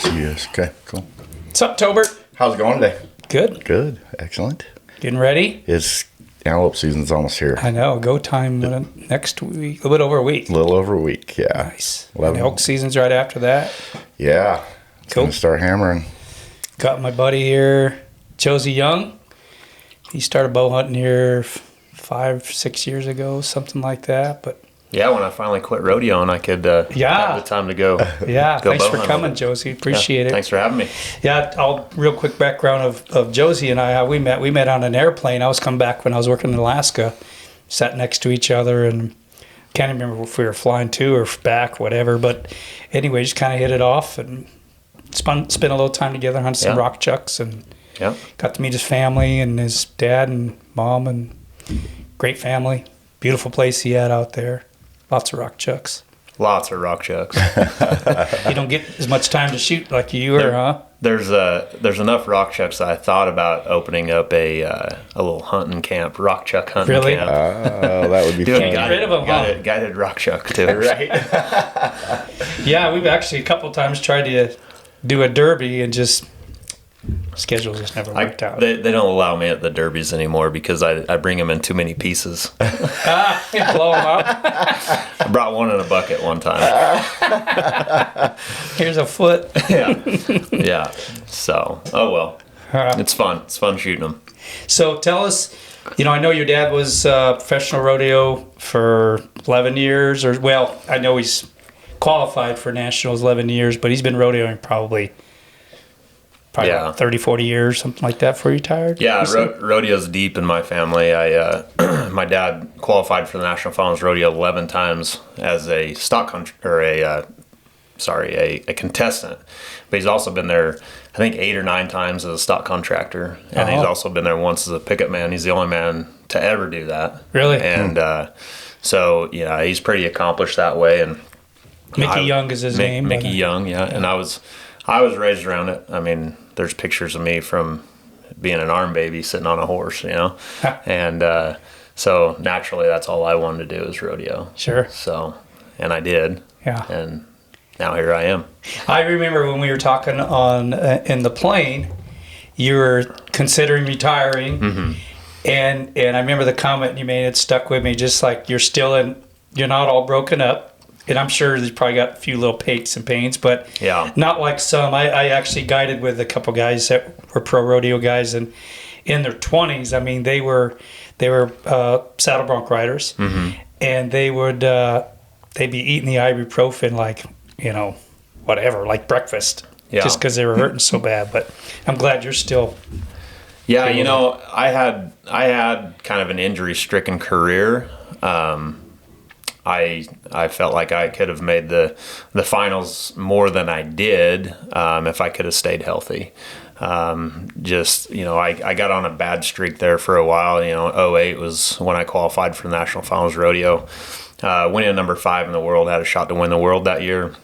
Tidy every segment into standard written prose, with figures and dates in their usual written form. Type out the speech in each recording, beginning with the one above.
Yes. Okay, cool. What's up, Tobert? How's it going today? Good. Good. Excellent. Getting ready? It's antelope season's almost here. I know. Go time next week. A little bit over a week. A little over a week, yeah. Nice. 11. And elk season's right after that. Yeah. It's Cool. going to start hammering. Got my buddy here, Josi Young. He started bow hunting here 5-6 years ago, something like that. But yeah, when I finally quit rodeoing, I could have the time to go. Yeah, go thanks bow for hunting. coming, Josi. Appreciate it. Thanks for having me. Yeah, I'll real quick background of Josi and I, how we met. We met on an airplane. I was coming back when I was working in Alaska. Sat next to each other and can't remember if we were flying to or back, whatever. But anyway, just kind of hit it off and spent a little time together, hunted some rock chucks, and got to meet his family and his dad and mom, and great family. Beautiful place he had out there. Lots of rock chucks. Lots of rock chucks. You don't get as much time to shoot like you were, huh? There's enough rock chucks that I thought about opening up a little hunting camp, rock chuck hunting Really? camp. Oh, that would be fun. Can't get rid of them, huh? Guided rock chuck too. Right. Yeah, we've actually a couple times tried to do a derby and just schedules just never worked out. They don't allow me at the derbies anymore because I bring them in too many pieces. Blow them up. I brought one in a bucket one time. Here's a foot. Yeah. So, oh well. It's fun. It's fun shooting them. So tell us, I know your dad was professional rodeo for 11 years, I know he's qualified for nationals 11 years, but he's been rodeoing probably about 30, 40 years, something like that before he retired. Yeah, rodeo's deep in my family. My dad qualified for the National Finals Rodeo 11 times as a a contestant, but he's also been there, I think, 8 or 9 times as a stock contractor, and he's also been there once as a pickup man. He's the only man to ever do that. Really? And so yeah, he's pretty accomplished that way. And Mickey Young is his name. Mickey Young, yeah. And I was raised around it. I mean, there's pictures of me from being an arm baby sitting on a horse, and so naturally that's all I wanted to do is rodeo. Sure. So, and I did. Yeah. And now here I am. I remember when we were talking on in the plane, you were considering retiring, and I remember the comment you made. It stuck with me. Just like you're not all broken up. And I'm sure you probably got a few little aches and pains, but not like some. I actually guided with a couple guys that were pro rodeo guys, and in their 20s. I mean, they were saddle bronc riders, and they would they'd be eating the ibuprofen like whatever, like breakfast, just because they were hurting so bad. But I'm glad you're still. Yeah, I had kind of an injury-stricken career. I felt like I could have made the finals more than I did if I could have stayed healthy. I got on a bad streak there for a while. 2008 was when I qualified for the National Finals Rodeo. Winning number 5 in the world, had a shot to win the world that year.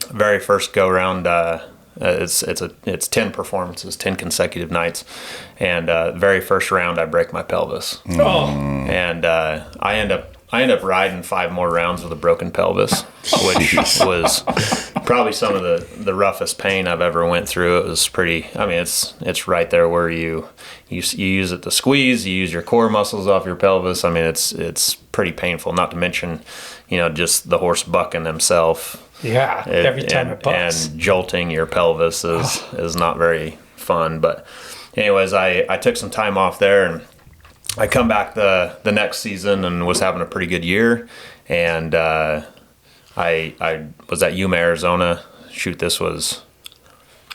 Very first go round, it's 10 performances, 10 consecutive nights, and very first round I break my pelvis. And I end up riding 5 more rounds with a broken pelvis, which was probably some of the roughest pain I've ever went through. It was pretty. I mean, it's right there where you use it to squeeze. You use your core muscles off your pelvis. I mean, it's pretty painful. Not to mention, just the horse bucking himself. Yeah, every time it bucks. And jolting your pelvis is not very fun. But anyways, I took some time off there, and I come back the next season and was having a pretty good year, and I was at Yuma, Arizona.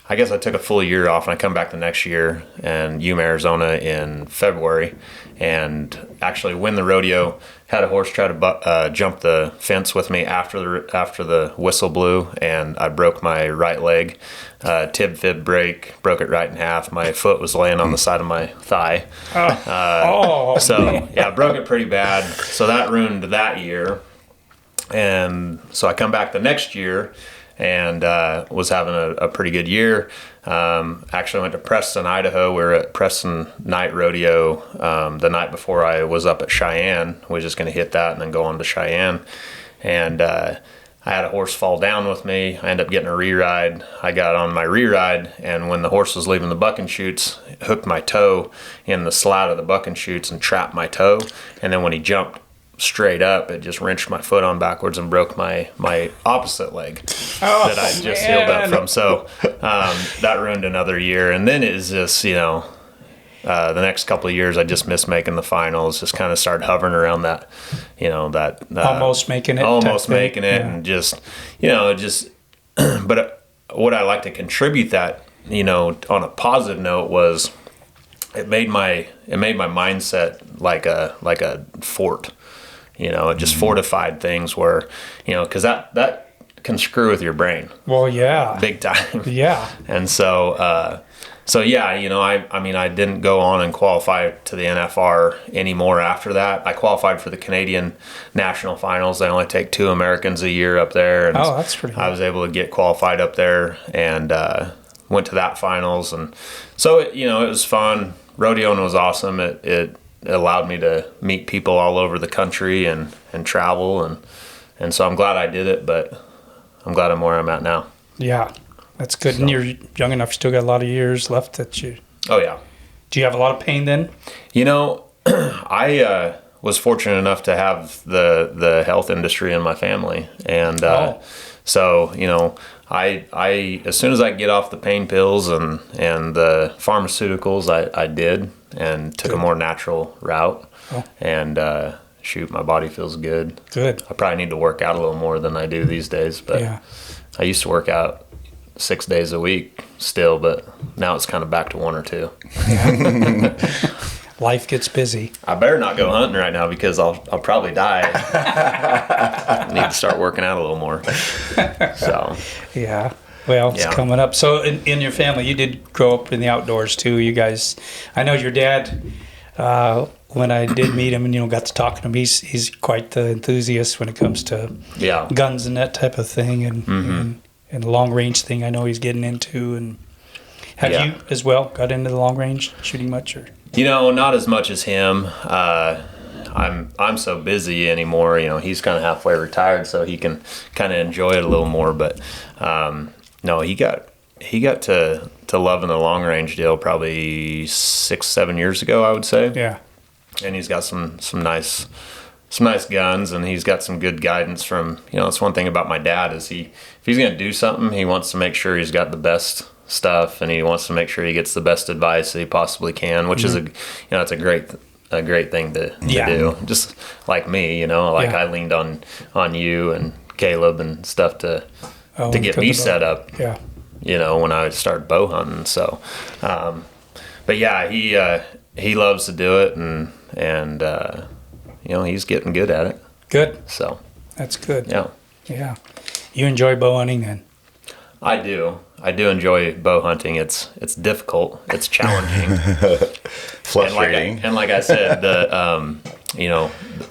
I guess I took a full year off, and I come back the next year and Yuma, Arizona in February, and actually win the rodeo. Had a horse try to jump the fence with me after the whistle blew, and I broke my right leg, tib fib break, broke it right in half. My foot was laying on the side of my thigh. So yeah, broke it pretty bad. So that ruined that year, and so I come back the next year and was having a pretty good year. Actually went to Preston, Idaho. We were at Preston Night Rodeo the night before I was up at Cheyenne. We were just going to hit that and then go on to Cheyenne. And I had a horse fall down with me. I ended up getting a re-ride. I got on my re-ride, and when the horse was leaving the bucking chutes, hooked my toe in the slat of the bucking chutes and trapped my toe. And then when he jumped straight up, it just wrenched my foot on backwards and broke my opposite leg that I just healed up from. So that ruined another year. And then it was just, the next couple of years, I just missed making the finals. Just kind of started hovering around that, almost making it, and just, But what I like to contribute that, on a positive note was, it made my mindset like a fort. It just fortified things where, because that can screw with your brain. Well, yeah, big time. Yeah, and so. I didn't go on and qualify to the NFR anymore after that. I qualified for the Canadian National Finals. They only take 2 Americans a year up there. And that's pretty cool. I was able to get qualified up there and went to that finals. And so, it was fun. Rodeoing was awesome. It allowed me to meet people all over the country and travel. And so I'm glad I did it, but I'm glad I'm where I'm at now. Yeah. That's good. So. And you're young enough, still got a lot of years left that you... Oh, yeah. Do you have a lot of pain then? I was fortunate enough to have the health industry in my family. And so, I as soon as I get off the pain pills and the pharmaceuticals, I did and took a more natural route. Oh. And my body feels good. Good. I probably need to work out a little more than I do these days, but I used to work out 6 days a week still, but now it's kind of back to 1 or 2. Life gets busy. I better not go hunting right now because I'll probably die. I need to start working out a little more. So yeah. Well, it's coming up. So in your family, you did grow up in the outdoors too. You guys, I know your dad, when I did meet him and, got to talking to him, he's quite the enthusiast when it comes to guns and that type of thing. And the long range thing I know he's getting into. And have you as well got into the long range shooting much? Or not as much as him. I'm so busy anymore. He's kind of halfway retired, so he can kind of enjoy it a little more. But no, he got to loving the long range deal probably 6-7 years ago, I would say. Yeah, and he's got some nice guns, and he's got some good guidance from, that's one thing about my dad is if he's going to do something, he wants to make sure he's got the best stuff, and he wants to make sure he gets the best advice that he possibly can, which is it's a great thing to do. Just like me, I leaned on you and Caleb and stuff to get me set up. Yeah. When I started bow hunting. So, but yeah, he loves to do it, and he's getting good at it. Good. So that's good. Yeah. Yeah. You enjoy bow hunting then? I do enjoy bow hunting. It's difficult. It's challenging. Frustrating. And like I said, the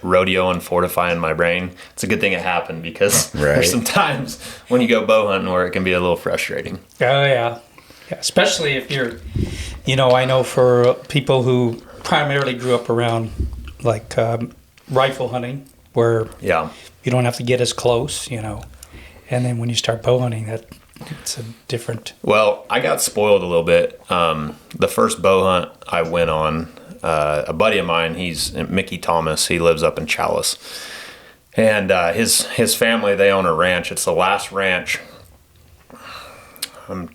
rodeo and fortifying my brain. It's a good thing it happened because there's some times when you go bow hunting where it can be a little frustrating. Oh yeah. Especially if you're, I know for people who primarily grew up around like rifle hunting where you don't have to get as close, and then when you start bow hunting, it's a different. Well, I got spoiled a little bit. The first bow hunt I went on, a buddy of mine, he's Mickey Thomas. He lives up in Chalice, and his family, they own a ranch. It's the last ranch.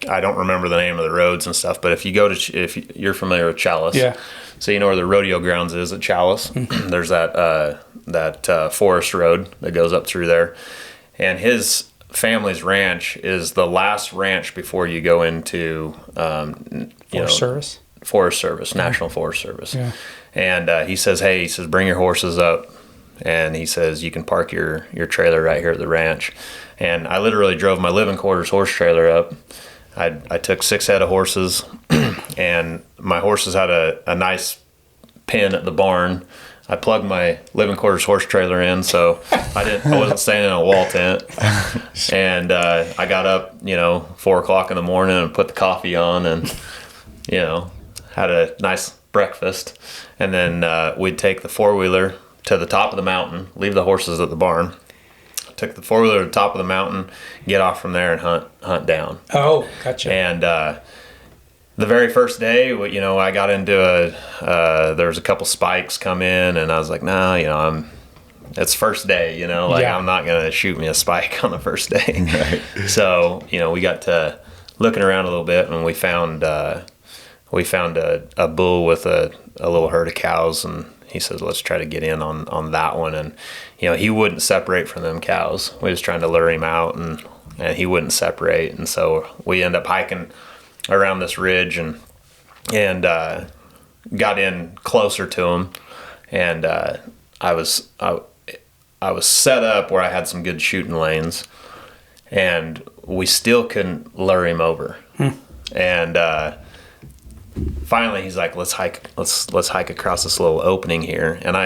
I don't remember the name of the roads and stuff, but if you're familiar with Chalice, so you know where the rodeo grounds is at Chalice. There's that forest road that goes up through there, and his family's ranch is the last ranch before you go into Forest Service, National Forest Service. Yeah. And he says, bring your horses up, and he says you can park your trailer right here at the ranch. And I literally drove my living quarters horse trailer up. I took 6 head of horses, and my horses had a nice pen at the barn. I plugged my living quarters horse trailer in, so I wasn't staying in a wall tent. And I got up, 4:00 in the morning and put the coffee on, and had a nice breakfast. And then we'd take the 4-wheeler to the top of the mountain, leave the horses at the barn, took the 4-wheeler to the top of the mountain, get off from there and hunt down. Oh, gotcha. And the very first day, I got into there was a couple spikes come in, and I was like, no, it's first day, I'm not going to shoot me a spike on the first day. Right. So, we got to looking around a little bit, and we found a bull with a little herd of cows, and he says, let's try to get in on that one. And, he wouldn't separate from them cows. We was trying to lure him out, and he wouldn't separate. And so we end up hiking around this ridge and got in closer to him. And I was set up where I had some good shooting lanes, and we still couldn't lure him over. And finally he's like, let's hike across this little opening here. And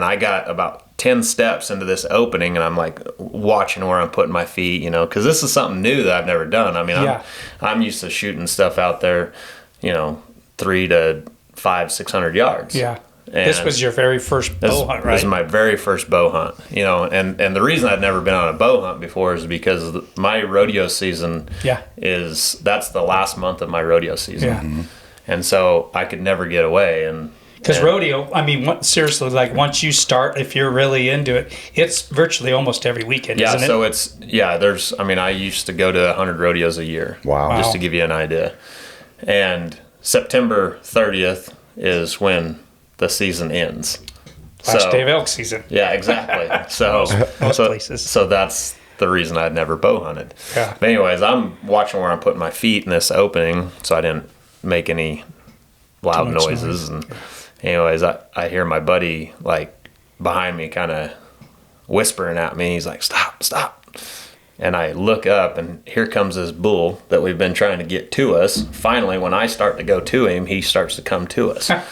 I got about 10 steps into this opening, and I'm like watching where I'm putting my feet, because this is something new that I've never done. I mean, I'm used to shooting stuff out there, 300 to 500-600 yards. Yeah. And this was your very first bow hunt, right? This is my very first bow hunt, and the reason I'd never been on a bow hunt before is because my rodeo season that's the last month of my rodeo season. Yeah. And so I could never get away. Because rodeo, I mean, seriously, like once you start, if you're really into it, it's virtually almost every weekend, isn't it? So I used to go to 100 rodeos a year. Wow. Just to give you an idea. And September 30th is when the season ends. Last day of elk season. Yeah, exactly. So most places. So that's the reason I'd never bow hunted. Yeah. But anyways, I'm watching where I'm putting my feet in this opening, so I didn't make any loud noises. And anyways, I hear my buddy like behind me kind of whispering at me. He's like, stop. And I look up, and here comes this bull that we've been trying to get to us. Finally, when I start to go to him, he starts to come to us. I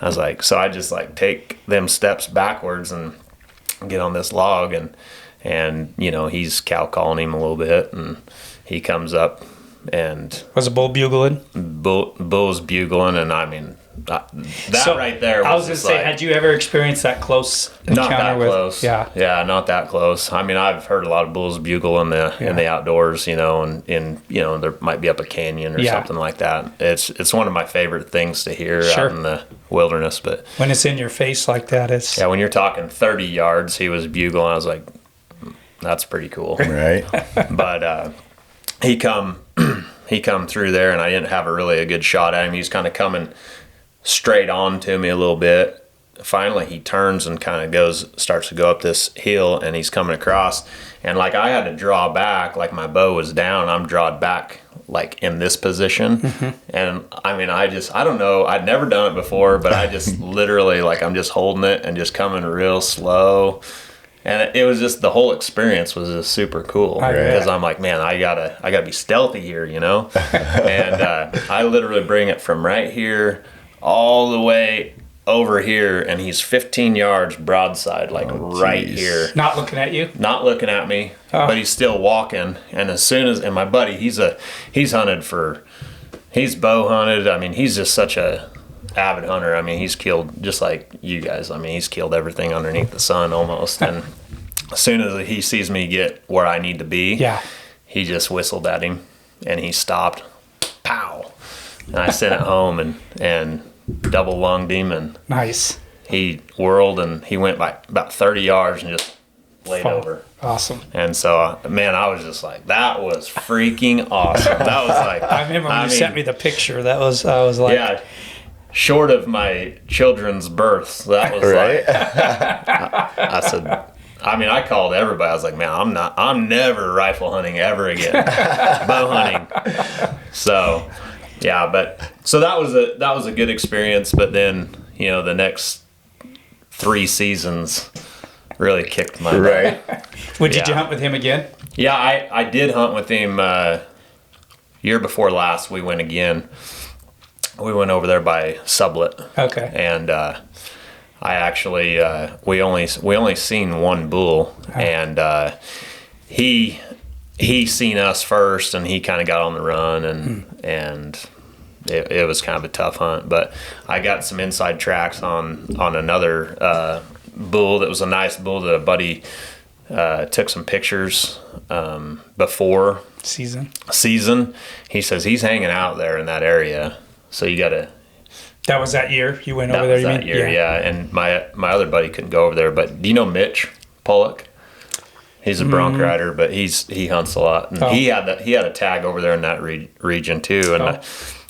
was like, so I just like take them steps backwards and get on this log, and he's cow calling him a little bit, and he comes up, and was a bull bugling? Bull's bugling, and I mean right there. I was gonna say, had you ever experienced that close encounter? Not that close. Yeah, not that close. I mean, I've heard a lot of bulls bugle in the outdoors, and there might be up a canyon or something like that. It's one of my favorite things to hear out in the wilderness. But when it's in your face like that, it's when you're talking 30 yards, he was bugling. I was like, that's pretty cool, right? But he come through there, and I didn't have a good shot at him. He's kind of coming straight on to me a little bit. Finally he turns and kind of starts to go up this hill, and he's coming across, and like I had to draw back, like my bow was down, I'm drawed back like in this position. And I mean, I don't know, I'd never done it before, but I just literally like I'm just holding it and just coming real slow, and it was just, the whole experience was just super cool, because I'm like, man, I gotta be stealthy here, and I literally bring it from right here all the way over here, and he's 15 yards broadside, like here. Not looking at you? Not looking at me, but he's still walking. And and my buddy, he's bow hunted. I mean, he's just such a avid hunter. I mean, he's killed, just like you guys. I mean, he's killed everything underneath the sun almost. And as soon as he sees me get where I need to be, he just whistled at him, and he stopped. Pow! And I sent it home and double lunged him, and nice. He whirled, and he went like about 30 yards and just laid over. Awesome. And so, man, I was just like, that was freaking awesome. That was like, I remember when you sent me the picture. I was like, short of my children's births, that was like, I said, I mean, I called everybody. I was like, man, I'm never rifle hunting ever again. Bow hunting. So, so that was a good experience. But then, the next 3 seasons really kicked my butt. Did you hunt with him again? Yeah, I did hunt with him year before last. We went again. We went over there by Sublet. Okay. And I actually we only seen one bull, and he seen us first, and he kind of got on the run, and it was kind of a tough hunt. But I got some inside tracks on another bull that was a nice bull that a buddy took some pictures before season. He says he's hanging out there in that area, so you got to. That was that year you went over That there. was that year, yeah. And my other buddy couldn't go over there. But do you know Mitch Pollock? He's a bronc rider, but he hunts a lot. And he had a tag over there in that region too.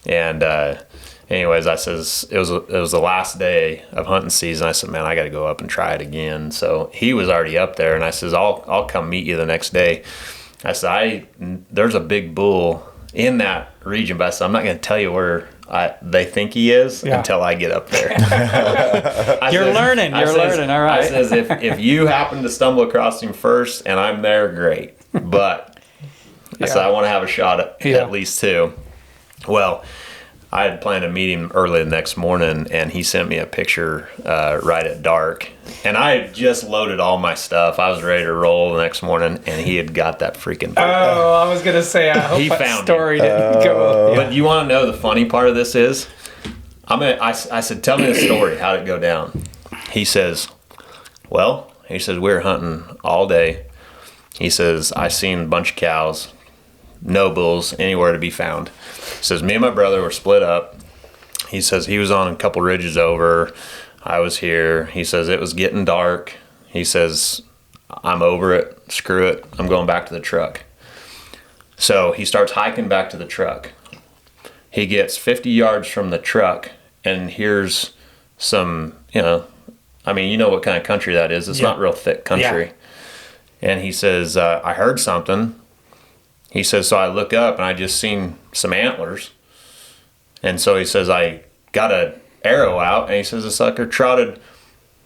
And anyways, I says it was the last day of hunting season. I said, man, I got to go up and try it again. So he was already up there, and I says, I'll come meet you the next day. I said, there's a big bull in that region, but I said, I'm not going to tell you where they think he is until I get up there. You're learning. All right. I says, if you happen to stumble across him first and I'm there, great. But I said, I want to have a shot at least two. Well, I had planned to meet him early the next morning, and he sent me a picture right at dark. And I had just loaded all my stuff. I was ready to roll the next morning, and he had got that freaking bird. Oh, I was going to say, I hope that story didn't go. But you want to know the funny part of this is? I said, tell me the story. How did it go down? He says, we were hunting all day. He says, I seen a bunch of cows, no bulls anywhere to be found. He says, me and my brother were split up. He says he was on a couple ridges over. I was here. He says it was getting dark. He says, I'm over it. Screw it. I'm going back to the truck. So he starts hiking back to the truck. He gets 50 yards from the truck and hears some, you know what kind of country that is. It's not real thick country. Yeah. And he says, I heard something. He says, so I look up and I just seen some antlers. And so he says, I got an arrow out, and he says the sucker trotted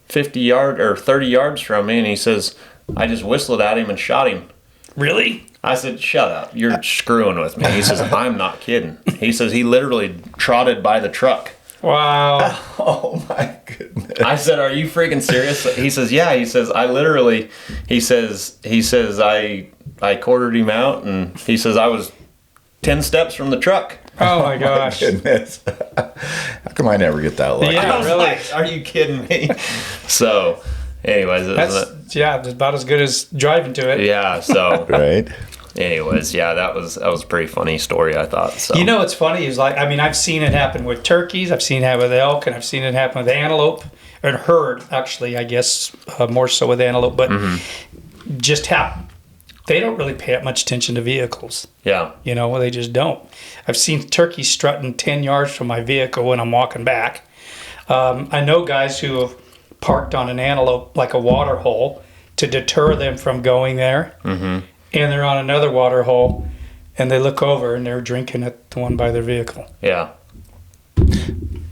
50 yards or 30 yards from me, and he says, I just whistled at him and shot him. Really? I said, shut up. You're screwing with me. He says, I'm not kidding. He says he literally trotted by the truck. Wow. Oh my goodness. I said, are you freaking serious? He says, yeah. He says, I literally, he says, I quartered him out, and he says, I was 10 steps from the truck. Oh my gosh. Goodness. How come I never get that lucky? Yeah, really. Like, are you kidding me? So, anyways. That's about as good as driving to it. Yeah, so. Right. Anyways, yeah, that was a pretty funny story, I thought. So. You know what's funny is I've seen it happen with turkeys, I've seen it happen with elk, and I've seen it happen with antelope, and herd, actually, I guess, more so with antelope, but they don't really pay that much attention to vehicles. Yeah. They just don't. I've seen turkeys strutting 10 yards from my vehicle when I'm walking back. I know guys who have parked on an antelope, like a water hole, to deter them from going there. Mm-hmm. And they're on another water hole, and they look over, and they're drinking at the one by their vehicle. Yeah.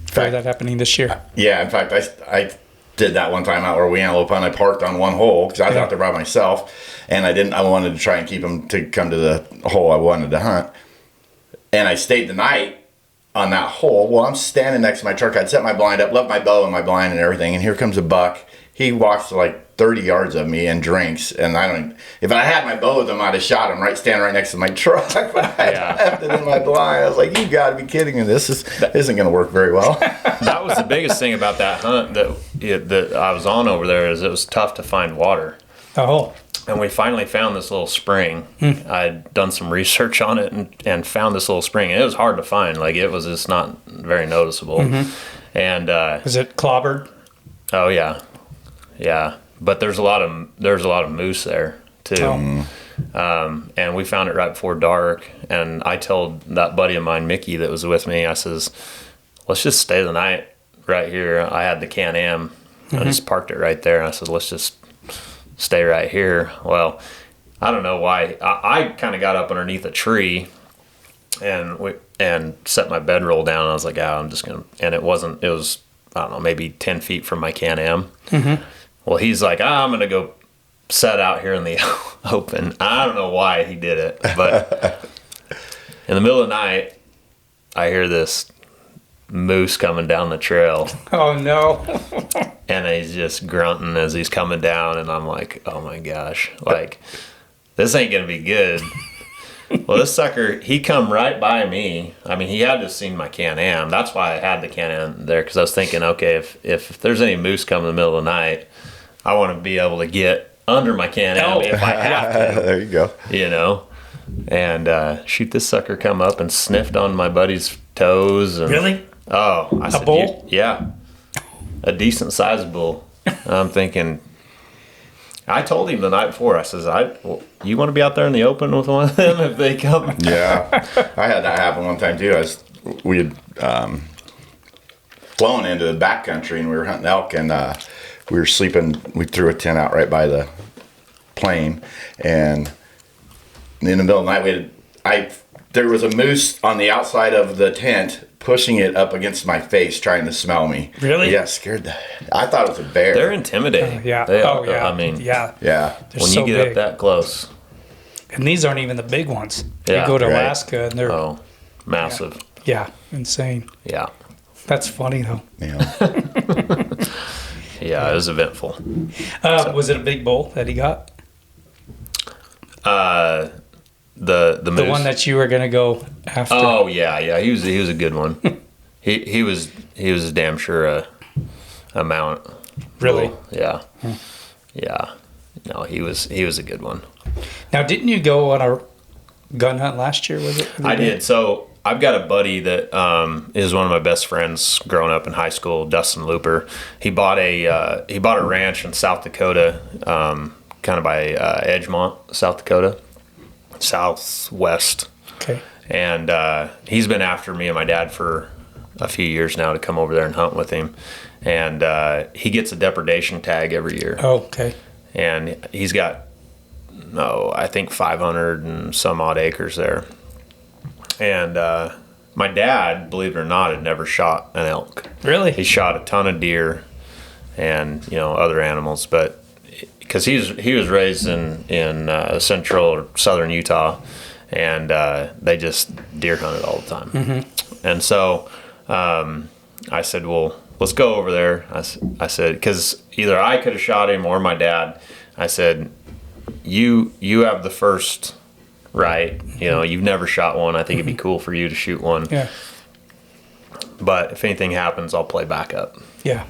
Try that happening this year. Yeah, in fact, I did that one time out where we antelope hunt. I parked on one hole because I was out there by myself, and I wanted to try and keep them to come to the hole I wanted to hunt. And I stayed the night on that hole. Well, I'm standing next to my truck. I'd set my blind up, left my bow and my blind and everything, and here comes a buck. He walks to like 30 yards of me and drinks, and if I had my bow with him, I'd have shot him standing right next to my truck, but I left it in my blind. I was like, you gotta be kidding me. This isn't gonna work very well. That was the biggest thing about that hunt that I was on over there, is it was tough to find water. Oh. And we finally found this little spring. I'd done some research on it and found this little spring. And it was hard to find. Like, it was just not very noticeable. Mm-hmm. And is it clobbered? Oh yeah. Yeah. But there's a lot of moose there too. Oh. And we found it right before dark, and I told that buddy of mine, Mickey, that was with me, I says, let's just stay the night right here. I had the Can-Am. I just parked it right there, and I said, let's just stay right here. Well, I don't know why. I kind of got up underneath a tree and set my bedroll down, and I was like, I'm just going to, and it was, I don't know, maybe 10 feet from my Can-Am. Mm-hmm. Well, he's like, I'm going to go set out here in the open. I don't know why he did it, but in the middle of the night, I hear this moose coming down the trail. Oh, no. And he's just grunting as he's coming down, and I'm like, oh my gosh, like, this ain't going to be good. Well, this sucker, he come right by me. I mean, he had to have seen my Can-Am. That's why I had the Can-Am there, because I was thinking, okay, if there's any moose coming in the middle of the night, I want to be able to get under my Can-Am if I have to. There you go. You know, and shoot, this sucker come up and sniffed on my buddy's toes. And, Really? Oh, I said, bull? Yeah, a decent sized bull. I'm thinking. I told him the night before. I says, you want to be out there in the open with one of them if they come? Yeah, I had that happen one time too. We had flown into the backcountry and we were hunting elk, and we were sleeping. We threw a tent out right by the plane, and in the middle of the night, there was a moose on the outside of the tent, pushing it up against my face, trying to smell me. Really? Yeah, scared the. I thought it was a bear. They're intimidating. Yeah. Yeah. I mean, yeah. Yeah. They're when so you get big. up that close, And these aren't even the big ones. Yeah, you go to right. Alaska and they're massive. insane. Yeah. That's funny though. Yeah. Yeah, it was eventful. Was it a big bull that he got? The moose. The one that you were gonna go after. Oh yeah, he was a good one. he was damn sure a mount. Really? Bull. Yeah. Yeah. No, he was a good one. Now, didn't you go on a gun hunt last year? Was it? I did. So I've got a buddy that is one of my best friends growing up in high school, Dustin Looper. He bought a ranch in South Dakota, kind of by Edgemont, South Dakota, southwest. Okay. And he's been after me and my dad for a few years now to come over there and hunt with him. And he gets a depredation tag every year. Oh, okay. And he's got, I think 500 and some odd acres there. And my dad, believe it or not, had never shot an elk. Really? He shot a ton of deer and other animals, but because he was raised in central or southern Utah, and they just deer hunted all the time. Mm-hmm. And so I said, well, let's go over there. I said, because either I could have shot him or my dad. I said, you have the first right. You've never shot one. I think it'd be cool for you to shoot one. Yeah. But if anything happens, I'll play backup. Yeah.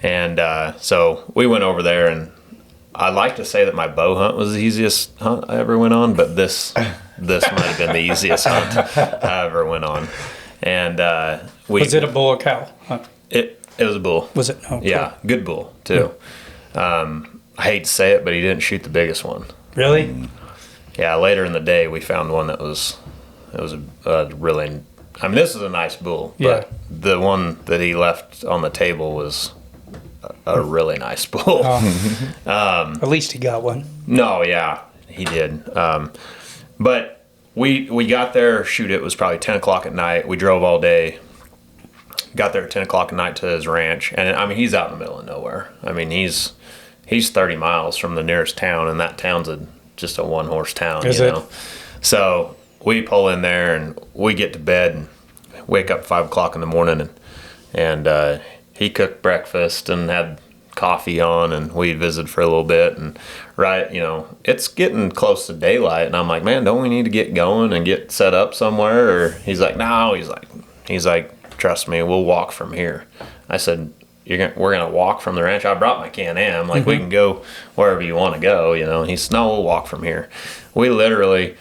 And so we went over there, and I like to say that my bow hunt was the easiest hunt I ever went on, but this might have been the easiest hunt I ever went on. And Was it a bull or cow hunt? It was a bull. Was it? Oh, cool. Yeah, good bull too. I hate to say it, but he didn't shoot the biggest one. Really? Yeah, later in the day we found one that was a really. I mean, this is a nice bull, but the one that he left on the table was a really nice bull. At least he got one. No, yeah, he did. But we got there. Shoot, it was probably 10 o'clock at night. We drove all day. Got there at 10 o'clock at night to his ranch, and I mean, he's out in the middle of nowhere. I mean, he's 30 miles from the nearest town, and that town's just a one-horse town. Is it? So we pull in there, and we get to bed, and wake up 5 o'clock in the morning, and he cooked breakfast and had coffee on, and we visited for a little bit, and it's getting close to daylight, and I'm like, man, don't we need to get going and get set up somewhere? Or he's like, no. He's like, trust me, we'll walk from here. I said, we're gonna walk from the ranch. I brought my Can-Am, we can go wherever you want to go, He said, no, we'll walk from here. We literally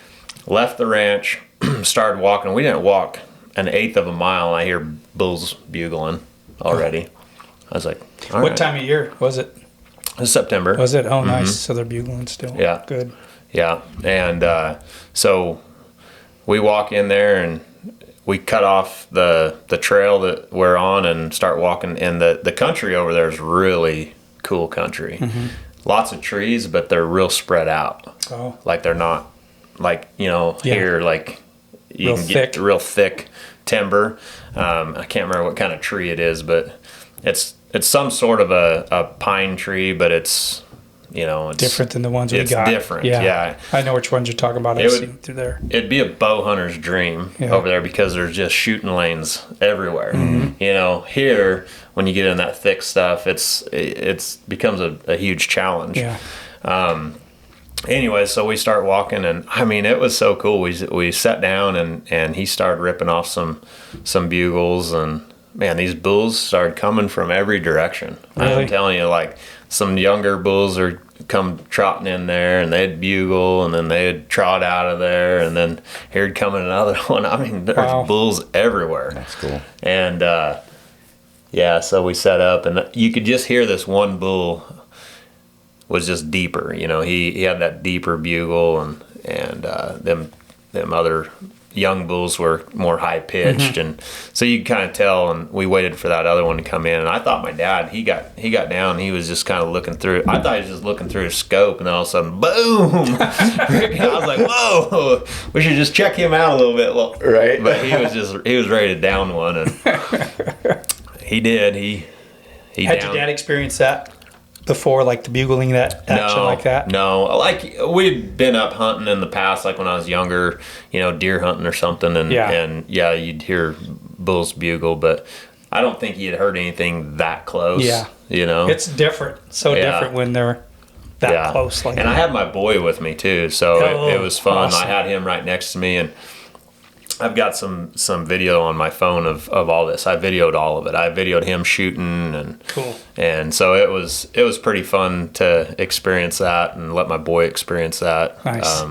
left the ranch, started walking. We didn't walk an eighth of a mile, and I hear bulls bugling already. I was like, all What right. time of year was it? It was September. Was it? Oh, nice. So they're bugling still. Yeah. Good. Yeah, and so we walk in there, and we cut off the trail that we're on and start walking. And the country over there is really cool country. Mm-hmm. Lots of trees, but they're real spread out. Oh. Like they're not here, like you Real can thick. get real thick timber. I can't remember what kind of tree it is, but it's some sort of a pine tree, but it's it's Different than the ones we got. It's different, yeah. I know which ones you're talking about. I've seen through there. It'd be a bow hunter's dream over there because there's just shooting lanes everywhere. Mm-hmm. Here when you get in that thick stuff, it's becomes a huge challenge. Yeah. Anyway, so we start walking, and I mean, it was so cool. We sat down, and he started ripping off some bugles, and man, these bulls started coming from every direction. Really? I'm telling you, like some younger bulls are come trotting in there, and they'd bugle, and then they'd trot out of there, and then here'd come another one. I mean, there's bulls everywhere. That's cool. And so we set up, and you could just hear this one bull was just deeper. You know, he had that deeper bugle, and them other young bulls were more high pitched, and so you kind of tell. And we waited for that other one to come in, and I thought my dad, he got down, he was just kind of looking through. I thought he was just looking through his scope, and then all of a sudden, boom! I was like, whoa, we should just check him out a little bit. Well, right? But he was ready to down one, and he did. He Had your dad experience that before, like the bugling, that action like that? No, like we'd been up hunting in the past, like when I was younger, you know, deer hunting or something, and you'd hear bulls bugle, but I don't think he had heard anything that close. Yeah, you know, it's different, different when they're that close. Like, and that. I had my boy with me too, so it was fun. Awesome. I had him right next to me, and I've got some video on my phone of all this. I videoed all of it. I videoed him shooting, and cool. And so it was pretty fun to experience that and let my boy experience that. Nice.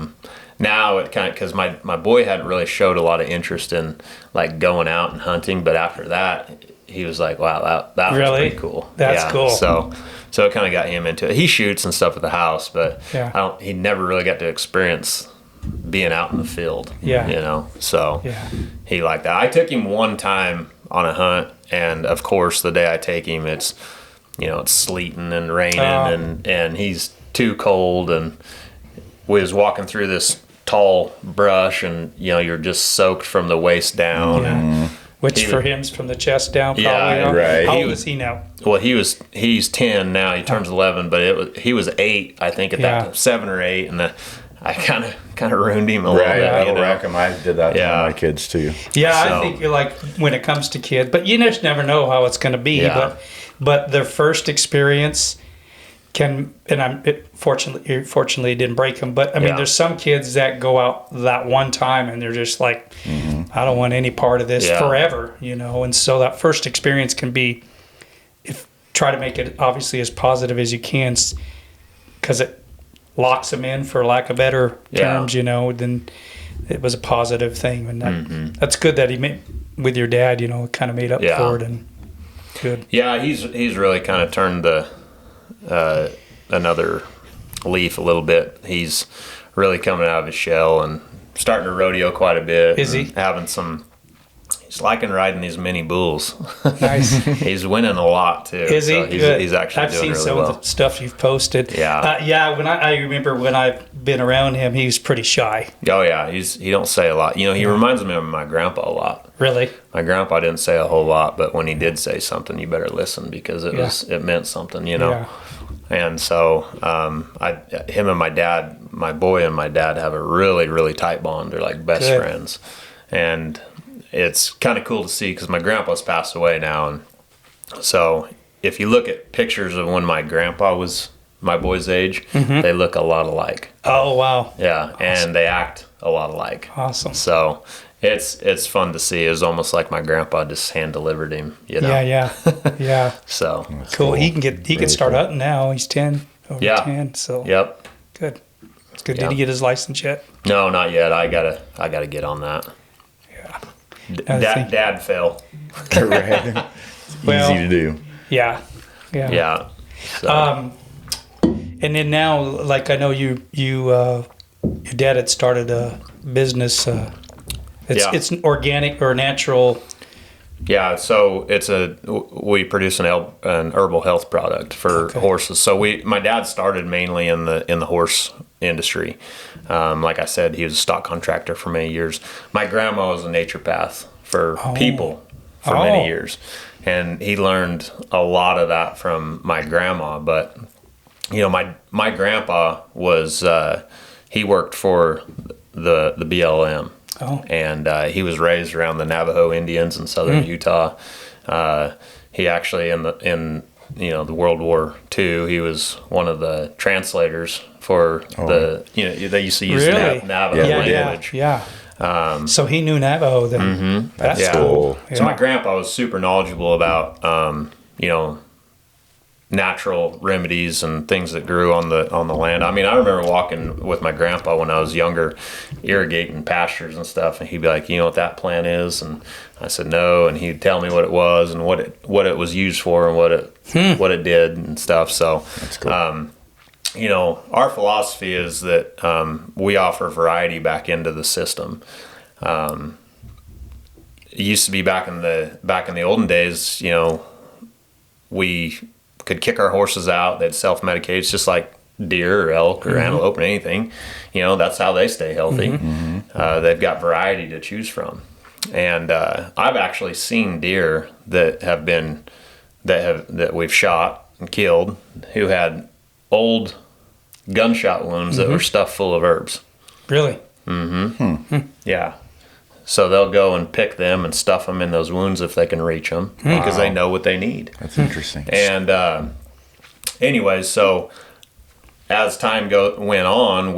Now it kind of, because my boy hadn't really showed a lot of interest in like going out and hunting, but after that he was like, wow, that was pretty cool. That's cool. So it kind of got him into it. He shoots and stuff at the house, but he never really got to experience being out in the field, you know, so he liked that. I took him one time on a hunt, and of course the day I take him, it's, you know, it's sleeting and raining, and he's too cold, and we was walking through this tall brush, and you know, you're just soaked from the waist down, which for him's from the chest down, probably. Yeah, right. How old is he now? Well, he's 10 now. He turns 11, but he was 8, I think, at that time, 7 or 8, and I kind of ruined him a little bit. That'll wreck him. I did that to my kids too. Yeah, so. I think like when it comes to kids, but you just never know how it's going to be. Yeah. But their first experience can, and fortunately it didn't break them. But I mean, there's some kids that go out that one time and they're just like, I don't want any part of this forever, you know. And so that first experience can be, try to make it obviously as positive as you can, because it locks them in, for lack of better terms, you know. Then it was a positive thing, and that's good that he made with your dad, you know, kind of made up for it, and good. Yeah, he's really kind of turned the another leaf a little bit. He's really coming out of his shell and starting to rodeo quite a bit. Is he having some? He's liking riding these mini bulls. Nice. He's winning a lot too. Is he? So he's actually I've doing seen really some well. of the stuff you've posted. Yeah. When I remember when I've been around him, he was pretty shy. Oh yeah, he don't say a lot. You know, he reminds me of my grandpa a lot. Really? My grandpa didn't say a whole lot, but when he did say something, you better listen, because it meant something, you know. Yeah. And so him and my dad, my boy and my dad, have a really, really tight bond. They're like best friends, and it's kind of cool to see, because my grandpa's passed away now, and so if you look at pictures of when my grandpa was my boy's age, they look a lot alike. Oh wow! Yeah, awesome. And they act a lot alike. Awesome. So it's fun to see. It was almost like my grandpa just hand delivered him. You know? Yeah. So cool. He can start hunting now. He's 10. Over 10. So good. It's good. Did he get his license yet? No, not yet. I gotta get on that. Dad fail. Correct. Easy to do. Yeah. So. And then now, like I know your dad had started a business. It's an organic or natural. Yeah, so we produce an herbal health product for horses. So my dad started mainly in the horse industry. Like I said, he was a stock contractor for many years. My grandma was a naturopath for people for many years, and he learned a lot of that from my grandma. But you know, my grandpa was he worked for the BLM. And he was raised around the Navajo Indians in southern Utah. He actually in the World War II, he was one of the translators for they used to use Navajo language. Yeah. So he knew Navajo then. That's cool. So my grandpa was super knowledgeable about natural remedies and things that grew on the land. I mean, I remember walking with my grandpa when I was younger, irrigating pastures and stuff, and he'd be like, "You know what that plant is?" And I said, "No," and he'd tell me what it was and what it was used for and what it did and stuff. So that's cool. You know, our philosophy is that we offer variety back into the system. It used to be back in the olden days, you know, we could kick our horses out. They'd self-medicate. It's just like deer or elk or antelope or anything. You know, that's how they stay healthy. They've got variety to choose from. And I've actually seen deer that we've shot and killed who had old gunshot wounds that were stuffed full of herbs. Really? Yeah. So they'll go and pick them and stuff them in those wounds if they can reach them because they know what they need. That's interesting. And anyways, so as time went on,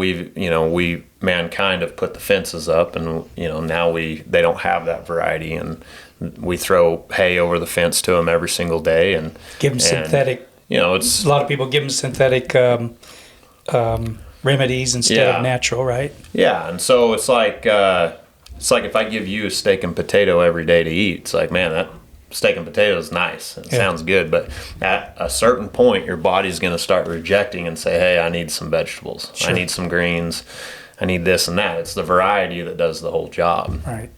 mankind have put the fences up, and now they don't have that variety, and we throw hay over the fence to them every single day and give them synthetic. It's a lot of people give them synthetic remedies instead of natural, right? Yeah, and so it's like if I give you a steak and potato every day to eat, it's like, man, that steak and potato is nice. It sounds good, but at a certain point, your body's going to start rejecting and say, hey, I need some vegetables. Sure. I need some greens. I need this and that. It's the variety that does the whole job. Right.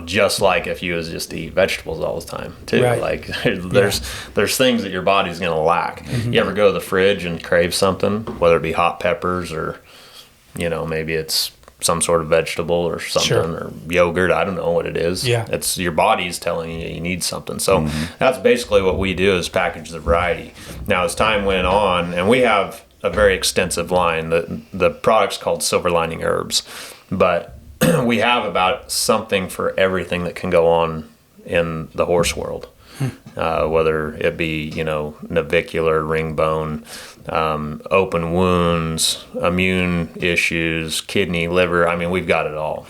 Just like if you was just to eat vegetables all the time too. Right. Like there's things that your body's going to lack. You ever go to the fridge and crave something, whether it be hot peppers or, maybe it's some sort of vegetable or something, or yogurt. I don't know what it is. Yeah. It's your body's telling you need something. So that's basically what we do, is package the variety. Now, as time went on, and we have a very extensive line, the product's called Silver Lining Herbs, but we have about something for everything that can go on in the horse world. Whether it be, navicular, ring bone, open wounds, immune issues, kidney, liver. I mean, we've got it all.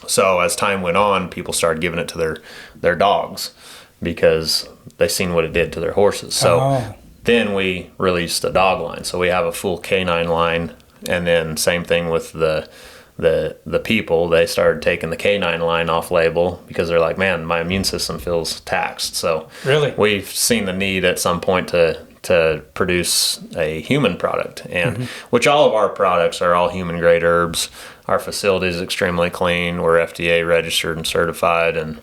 So as time went on, people started giving it to their dogs because they seen what it did to their horses. So then we released a dog line. So we have a full canine line, and then same thing with the people. They started taking the canine line off label because they're like, man, my immune system feels taxed. So really, we've seen the need at some point to produce a human product, and which all of our products are all human grade herbs. Our facility is extremely clean. We're FDA registered and certified, and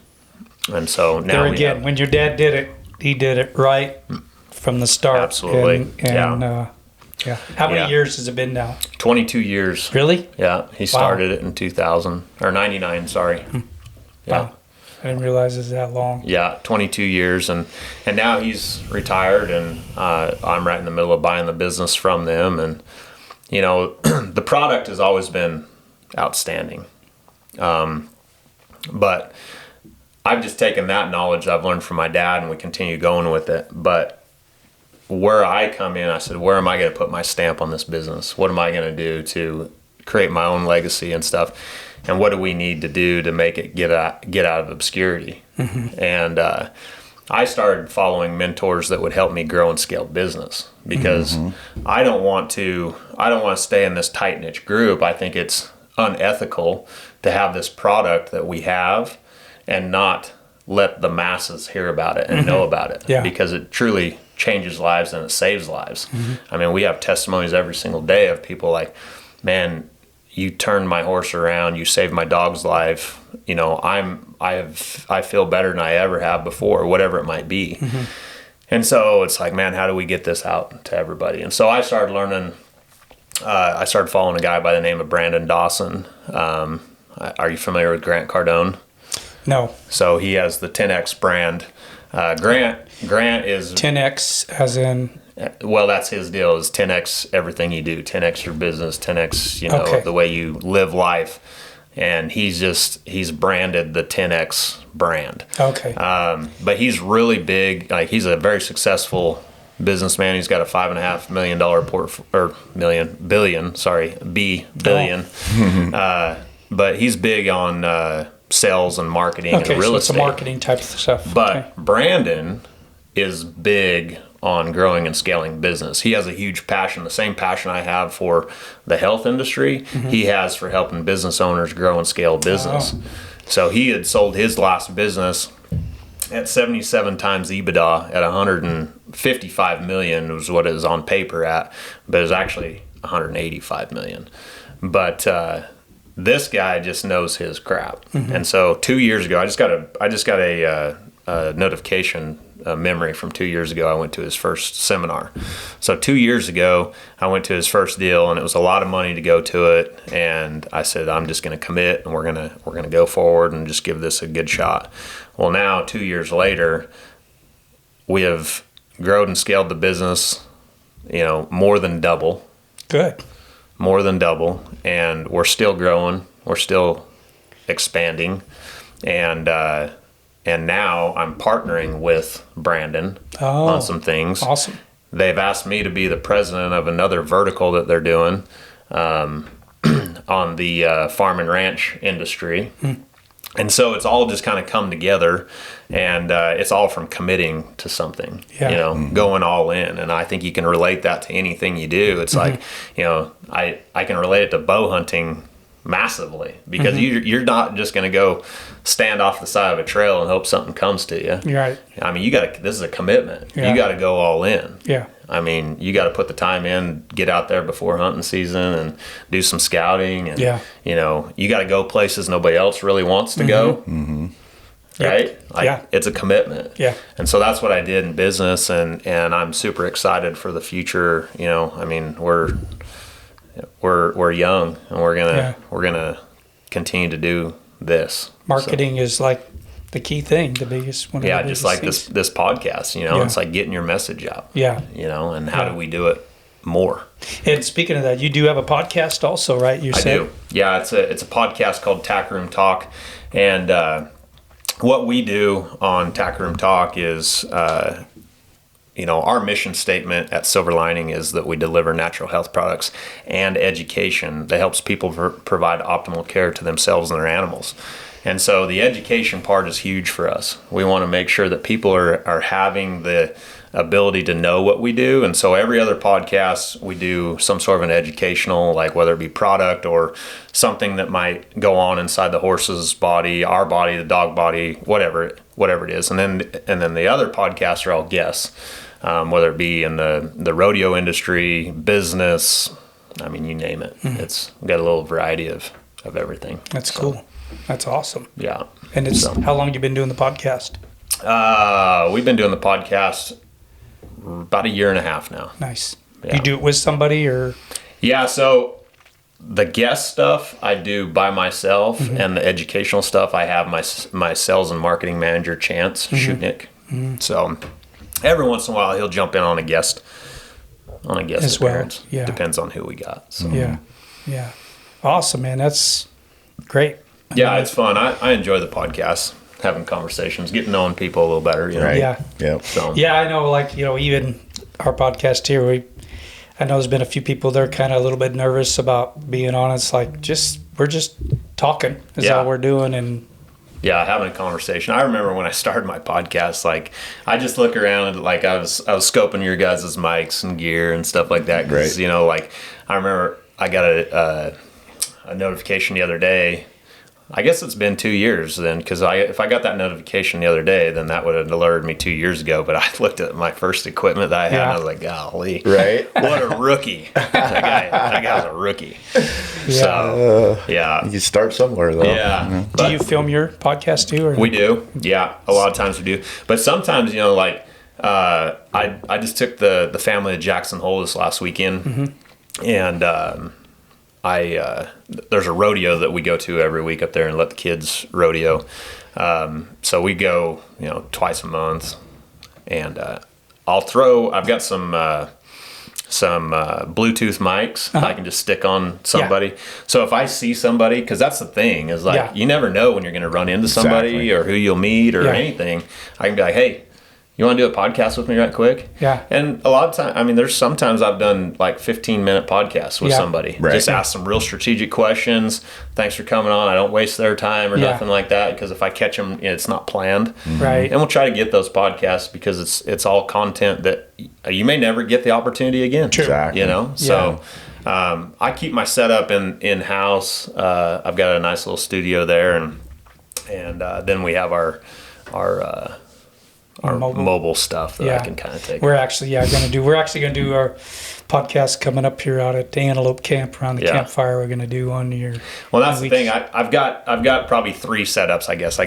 so now there again, when your dad did it, he did it right from the start. Absolutely. Yeah. How many years has it been now? 22 years. Really? Yeah. He started it in 2000 or 99. Sorry. Yeah. Wow. I didn't realize it was that long. Yeah. 22 years. And now he's retired, and I'm right in the middle of buying the business from them. And, the product has always been outstanding. But I've just taken that knowledge I've learned from my dad, and we continue going with it. But where I come in, I said, where am I going to put my stamp on this business? What am I going to do to create my own legacy and stuff? And what do we need to do to make it get out of obscurity? And I started following mentors that would help me grow and scale business, because I don't want to stay in this tight niche group. I think it's unethical to have this product that we have and not let the masses hear about it and know about it, because it truly changes lives and it saves lives. I mean, we have testimonies every single day of people like, man, you turned my horse around, you saved my dog's life. I feel better than I ever have before, whatever it might be. And so it's like, man, how do we get this out to everybody? And so I started learning. I started following a guy by the name of Brandon Dawson. Are you familiar with Grant Cardone? No. So he has the 10X brand. Grant is 10X as in, well, that's his deal, is 10X everything you do, 10X your business, 10X the way you live life, and he's branded the 10X brand. Okay. But he's really big. Like, he's a very successful businessman. He's got a $5.5 million billion. But he's big on sales and marketing and real estate. It's a marketing type of stuff. But Brandon is big on growing and scaling business. He has a huge passion, the same passion I have for the health industry, he has for helping business owners grow and scale business. Oh. So he had sold his last business at 77 times EBITDA at 155 million was what it was on paper at, but it was actually 185 million. But this guy just knows his crap. And so 2 years ago, I just got a notification, a memory from 2 years ago. I went to his first seminar. So 2 years ago, I went to his first deal, and it was a lot of money to go to it. And I said, I'm just going to commit, and we're gonna go forward and just give this a good shot. Well, now 2 years later, we have grown and scaled the business, more than double. Good. More than double, and we're still growing. We're still expanding, and now I'm partnering with Brandon on some things. Awesome. They've asked me to be the president of another vertical that they're doing on the farm and ranch industry. And so it's all just kind of come together, and it's all from committing to something, going all in. And I think you can relate that to anything you do. It's like, I can relate it to bow hunting massively, because you're not just going to go stand off the side of a trail and hope something comes to you. You're right. I mean, this is a commitment. Yeah. You got to go all in. Yeah. I mean, you got to put the time in, get out there before hunting season and do some scouting. And, you got to go places nobody else really wants to go. Right? It's a commitment. Yeah. And so that's what I did in business. And I'm super excited for the future. I mean, we're young, and we're going to continue to do this. Marketing is like the key thing, the biggest one. Yeah, just like this podcast, it's like getting your message out. Yeah. And how do we do it more? And speaking of that, you do have a podcast also, right? I do. Yeah, it's a podcast called Tack Room Talk, and what we do on Tack Room Talk is, our mission statement at Silver Lining is that we deliver natural health products and education that helps people provide optimal care to themselves and their animals. And so the education part is huge for us. We want to make sure that people are having the ability to know what we do. And so every other podcast, we do some sort of an educational, like whether it be product or something that might go on inside the horse's body, our body, the dog body, whatever it is. And then the other podcasts are all guests, whether it be in the rodeo industry, business, I mean, you name it. It's got a little variety of everything. That's cool. That's awesome. Yeah. And how long have you been doing the podcast? We've been doing the podcast about 1.5 years now. Nice. Yeah. You do it with somebody or? Yeah. So the guest stuff I do by myself, and the educational stuff I have my sales and marketing manager, Chance Shutnick. So every once in a while he'll jump in on a guest as appearance. Well. Yeah. Depends on who we got. So. Yeah. Awesome, man. That's great. Yeah, it's fun. I enjoy the podcast, having conversations, getting knowing people a little better. Right. Yeah. So. Yeah, I know. Like even our podcast here, I know there's been a few people that are kind of a little bit nervous about being on. It's like we're just talking is all we're doing, and having a conversation. I remember when I started my podcast, like I just look around and like I was scoping your guys' mics and gear and stuff like that. Because like I remember I got a notification the other day. I guess it's been 2 years then, because if I got that notification the other day, then that would have alerted me 2 years ago. But I looked at my first equipment that I had, and I was like, golly. Right. What a rookie. that guy's a rookie. Yeah. You start somewhere, though. Yeah. Do you film your podcast too? Or? We do. Yeah. A lot of times we do. But sometimes, like I just took the family to Jackson Hole this last weekend, and there's a rodeo that we go to every week up there and let the kids rodeo. So we go, twice a month, and I've got some Bluetooth mics I can just stick on somebody. Yeah. So if I see somebody, because that's the thing is like you never know when you're going to run into somebody or who you'll meet or anything. I can be like, hey, you want to do a podcast with me right quick? Yeah. And a lot of time, I mean, there's sometimes I've done like 15-minute podcasts with somebody. Right. Just ask some real strategic questions. Thanks for coming on. I don't waste their time or nothing like that, because if I catch them, it's not planned. Right. And we'll try to get those podcasts because it's all content that you may never get the opportunity again. True. Exactly. You know? So I keep my setup in-house. I've got a nice little studio there, and then we have our mobile stuff that I can kind of take. We're actually going to do our podcast coming up here out at the Antelope Camp around the campfire. We're going to do one year. Well, that's the thing. I've got probably 3 setups. I guess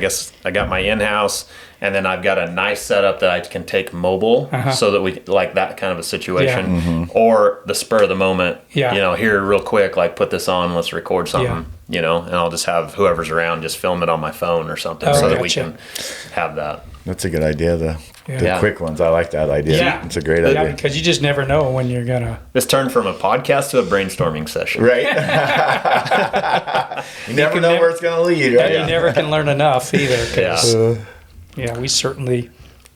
I got my in-house, and then I've got a nice setup that I can take mobile, so that we like that kind of a situation, or the spur of the moment. Yeah. You know, here real quick, like put this on, let's record something. Yeah. You know, and I'll just have whoever's around just film it on my phone or something, so that we can have that. That's a good idea. The quick ones. I like that idea. Yeah. It's a great idea. Yeah, because you just never know when you're going to. This turned from a podcast to a brainstorming session. Right. You never know where it's going to lead, right? You never can learn enough either. 'Cause, we certainly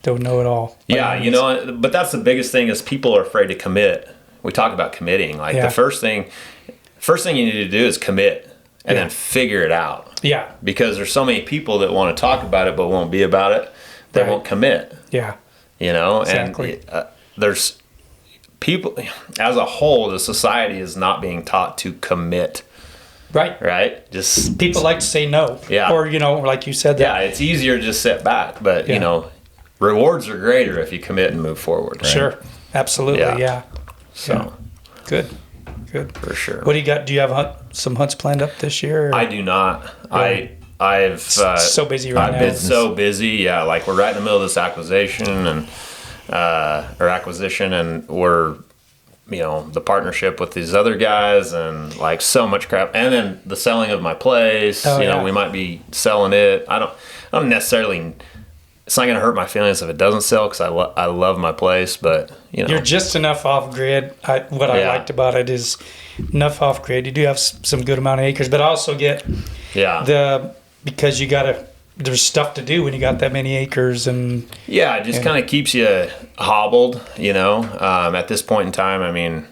don't know it all. Yeah, you know, but that's the biggest thing is people are afraid to commit. We talk about committing. Like the first thing you need to do is commit and then figure it out. Yeah. Because there's so many people that want to talk about it but won't be about it. They won't commit. Yeah. You know, Exactly. and there's people, as a whole, the society is not being taught to commit. Right? Just people like to say no. Yeah. Or, you know, like you said. Yeah, it's easier to just sit back. But, you know, rewards are greater if you commit and move forward. Right? Sure. Absolutely. Yeah. So. Good. For sure. What do you got? Do you have some hunts planned up this year? Or? I do not. I've so busy right now. I've been so busy. Yeah, like we're right in the middle of this acquisition and we're, you know, the partnership with these other guys and like so much crap, and then the selling of my place. You know, we might be selling it. I don't necessarily. It's not going to hurt my feelings if it doesn't sell, because I love my place, but you know. You're just enough off grid. What I liked about it is enough off grid. You do have some good amount of acres, but I also get because you there's stuff to do when you got that many acres, and it just kind of keeps you hobbled, you know. At this point in time, I mean,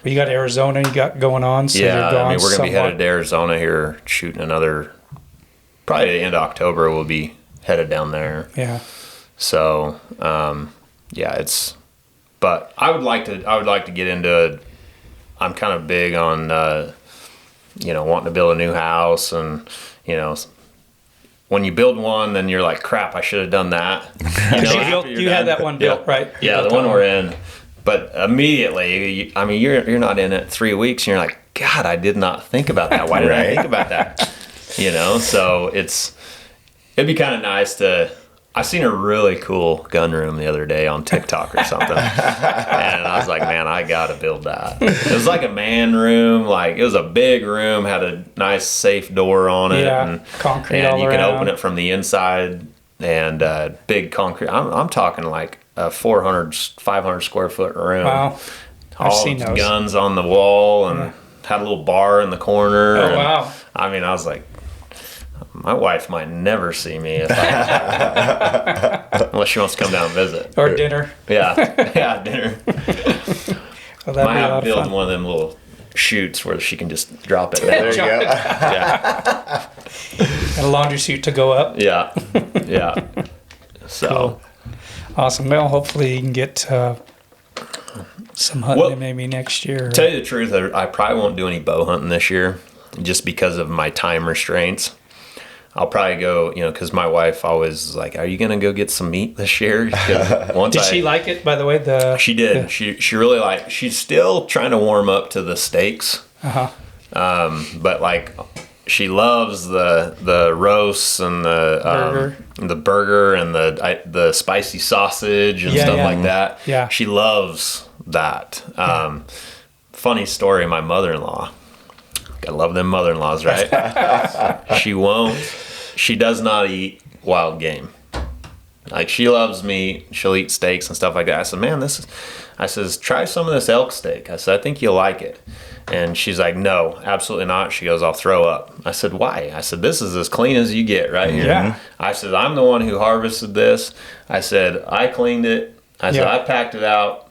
you got Arizona you got going on, so you're gone. I mean, we're gonna be headed to Arizona here, shooting another. Probably the end of October, we'll be headed down there. Yeah. So, but I would like to get into. I'm kind of big on, you know, wanting to build a new house, and you know. When you build one, then you're like, crap, I should have done that. You had that one built, right? Yeah, the one we're in. But immediately, I mean, you're not in it 3 weeks, and you're like, God, I did not think about that. Why did I think about that? You know, so it'd be kind of nice to. I seen a really cool gun room the other day on TikTok or something, and I was like, man, I gotta build that. It was like a man room, like it was a big room, had a nice safe door on it, and concrete and all you around. can open it from the inside, and big concrete. I'm talking like a 400, 500 square foot room. Wow, I've seen those. Guns on the wall, and had a little bar in the corner. Oh wow! I mean, I was like. My wife might never see me if unless she wants to come down and visit. Or dinner. Yeah, dinner. Well, might have to build one of them little chutes where she can just drop it. There you go. Yeah. And a laundry chute to go up. Yeah. So. Cool. Awesome. Well, hopefully you can get some hunting maybe next year. Tell you the truth, I probably won't do any bow hunting this year just because of my time restraints. I'll probably go, you know, because my wife always is like, "Are you gonna go get some meat this year?" Did she like it, by the way? She did. She really liked. She's still trying to warm up to the steaks. But like, she loves the roasts and the burger and the spicy sausage and stuff like that. Yeah, she loves that. Funny story. My mother-in-law. I love them mother-in-laws, right? She does not eat wild game. Like, she loves meat. She'll eat steaks and stuff like that. I said, man, I says, try some of this elk steak. I said, I think you'll like it. And she's like, no, absolutely not. She goes, I'll throw up. I said, why? I said, this is as clean as you get right here. Yeah. I said, I'm the one who harvested this. I said, I cleaned it. I said, I packed it out.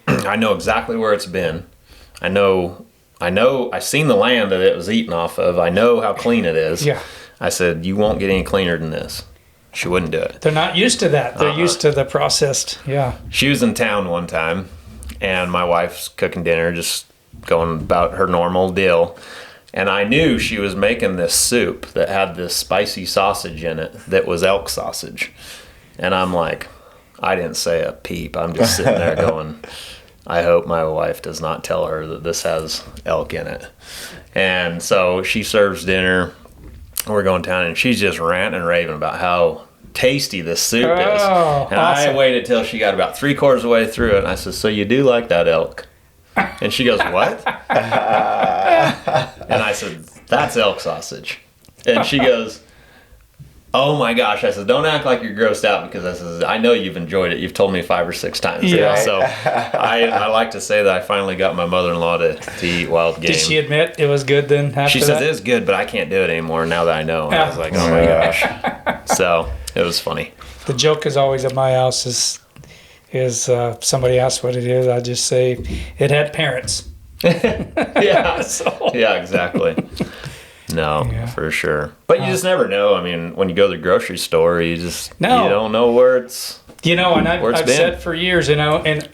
I know exactly where it's been. I know, I seen the land that it was eaten off of. I know how clean it is. Yeah. I said, you won't get any cleaner than this. She wouldn't do it. They're not used to that. They're used to the processed. Yeah. She was in town one time, and my wife's cooking dinner, just going about her normal deal. And I knew she was making this soup that had this spicy sausage in it that was elk sausage. And I'm like, I didn't say a peep. I'm just sitting there going, I hope my wife does not tell her that this has elk in it. And so she serves dinner. We're going down, and she's just ranting and raving about how tasty this soup is. And awesome. I waited till she got about 3/4 of the way through it, and I said, so you do like that elk? And she goes, what? And I said, that's elk sausage. And she goes, oh my gosh. I said, don't act like you're grossed out, because I know you've enjoyed it. You've told me 5 or 6 times. Yeah. So I like to say that I finally got my mother-in-law to eat wild game. Did she admit it was good then? She said, it's good, but I can't do it anymore now that I know. And I was like, oh my gosh. So it was funny. The joke is always at my house is somebody asks what it is, I just say it had parents. Yeah. So. Yeah, exactly. No, Yeah. for sure. But you just never know. I mean, when you go to the grocery store, you don't know where it's. You know, and Where it's I've been. said for years, you know, and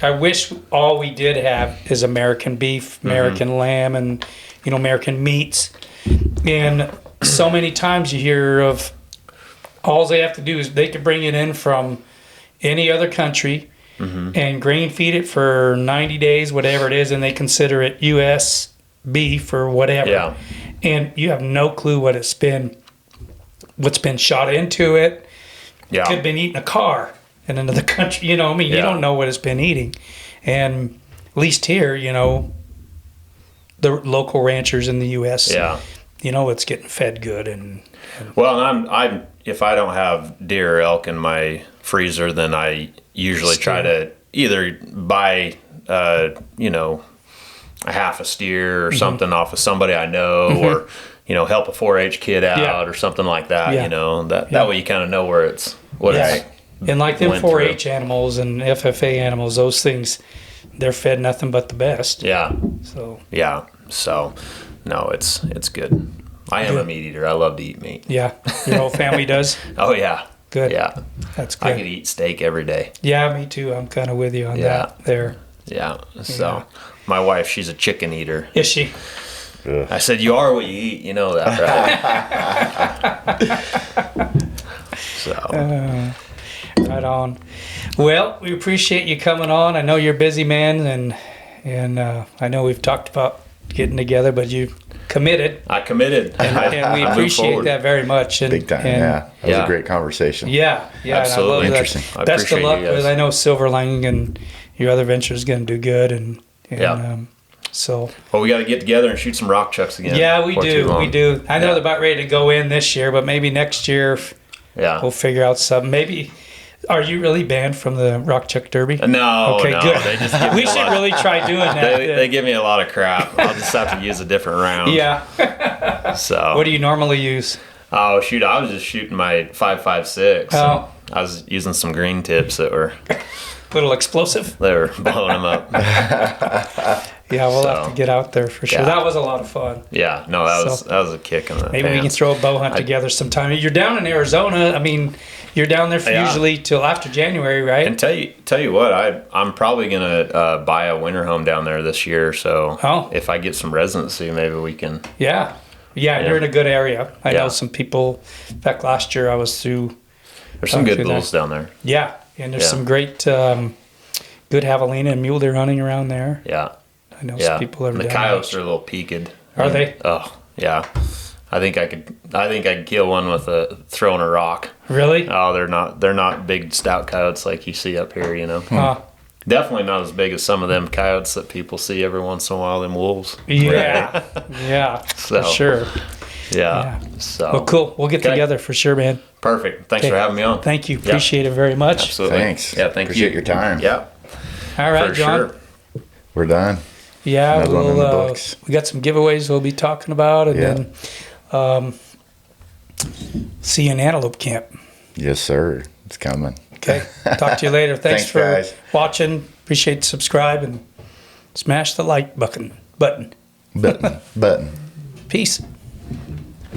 I wish all we did have is American beef, American lamb, and, you know, American meats. And so many times you hear of all they have to do is they could bring it in from any other country and grain feed it for 90 days, whatever it is, and they consider it U.S. beef or whatever. Yeah. And you have no clue what's been shot into it. Yeah. Could have been eating a car in another country. You know, I mean, you don't know what it's been eating. And at least here, you know, the local ranchers in the U.S., you know, it's getting fed good. And Well, I'm if I don't have deer or elk in my freezer, then I usually try to either buy, you know, a half a steer or something off of somebody I know, or, you know, help a 4-H kid out or something like that. You know, that way you kind of know where it's and like them went 4-H animals and FFA animals, those things, they're fed nothing but the best. Yeah. So So, no, it's good. I am a meat eater. I love to eat meat. yeah, your whole family does. Oh yeah. Good. Yeah. That's good. I could eat steak every day. Yeah, me too. I'm kind of with you on that there. Yeah. So, my wife, she's a chicken eater. Is she? I said, you are what you eat. You know that, right? So. Right on. Well, we appreciate you coming on. I know you're a busy man, and I know we've talked about getting together, but you committed. I committed. And we appreciate that very much. And, Big time, and, That was a great conversation. Yeah, Absolutely. And I love Interesting. that. Best of appreciate luck you guys. with. I know Silverling and your other venture is going to do good, and so. Well, we got to get together and shoot some rock chucks again. Yeah, we before too do. long. We do. I know they're about ready to go in this year, but maybe next year we'll figure out something. Maybe. Are you really banned from the Rock Chuck Derby? No, Okay, no. good. They just give me We should really try doing that. They give me a lot of crap. I'll just have to use a different round. Yeah. So. What do you normally use? Oh shoot! I was just shooting my 5.56. Oh. I was using some green tips that were Little explosive? blowing them up. Yeah, we'll have to get out there for sure. Yeah. That was a lot of fun. Yeah, no, that was a kick in the Maybe we can pants. throw a bow hunt together sometime. You're down in Arizona. I mean, you're down there for usually till after January, right? And tell you what, I'm probably gonna buy a winter home down there this year. So if I get some residency, maybe we can. Yeah, you're in a good area. I know Yeah. some people. In fact, last year I was through. There's some good through bulls down there. Yeah, and there's some great, good javelina and mule deer hunting around there. Yeah. I know some people are And the down coyotes are a little peaked. Are they? Oh yeah. I think I could kill one with throwing a rock. Really? Oh, they're not big stout coyotes like you see up here, you know. Definitely not as big as some of them coyotes that people see every once in a while, them wolves. Yeah. Yeah. So, For sure. Yeah. So Well, cool. We'll get together for sure, man. Perfect. Thanks for having me on. Thank you. Appreciate it very much. Absolutely. Thanks. Yeah, thank Appreciate you. your time. Yeah. All right, For John. sure. We're done. Yeah, Another one in the books. we got some giveaways we'll be talking about, and Yeah. then see you in Antelope Camp. Yes, sir. It's coming. Okay. Talk to you later. Thanks for guys. watching. Appreciate the subscribe and smash the like button. Button. Peace.